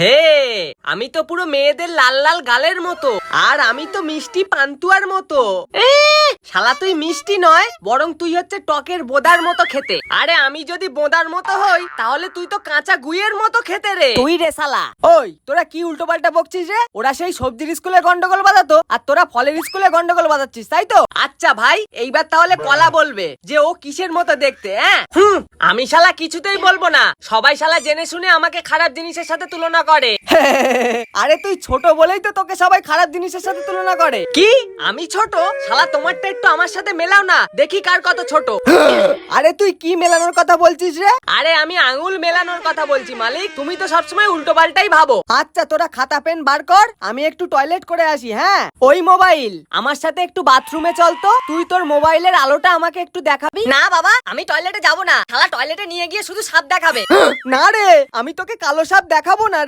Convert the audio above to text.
হে, আমি তো পুরো মেয়েদের লাল লাল গালের মতো, আর আমি তো মিষ্টি পান্তুয়ার মতো। শালা তুই মিষ্টি নয়, বরং তুই হচ্ছে টকের বোদার মতো খেতে। আরে আমি যদি বোদার মতো হই, তাহলে তুই তো কাঁচা গুইয়ের মতো খেতে রে। তুই রে শালা। ওই তোরা কি উল্টো পাল্টা বকছিস রে? ওরা সেই সবজির স্কুলে গন্ডগোল বাঁধাতো, আর তোরা ফলের স্কুলে গন্ডগোল বাঁধাচ্ছিস, তাই তো? আচ্ছা ভাই, এইবার তাহলে কলা বলবে যে ও কিসের মতো দেখতে। হ্যাঁ, আমি শালা কিছুতেই বলবো না। সবাই শালা জেনে শুনে আমাকে খারাপ জিনিসের সাথে তুলনা করে। আরে তুই ছোট বলেই তো তোকে সবাই খারাপ জিনিসের সাথে তুলনা করে। কি আমি ছোট? শালা তোমারটা একটু আমার সাথে মেলাও না, দেখি কার কত ছোট। আরে তুই কি মেলানোর কথা বলছিস রে? আরে আমি আঙুল মেলানোর কথা বলছি মালিক, তুমি তো সবসময় উল্টো পাল্টাই ভাবো। আচ্ছা তোরা খাতা পেন বার কর, আমি একটু টয়লেট করে আসি। হ্যাঁ, ওই মোবাইল আমার সাথে একটু বাথরুমে চল তো। তুই তোর মোবাইলের আলোটা আমাকে একটু দেখাবি? না বাবা, আমি টয়লেটে যাব না। শালা টয়লেটে নিয়ে গিয়ে শুধু সাপ দেখাবে। না রে, আমি তোকে কালো সাপ দেখাবো না।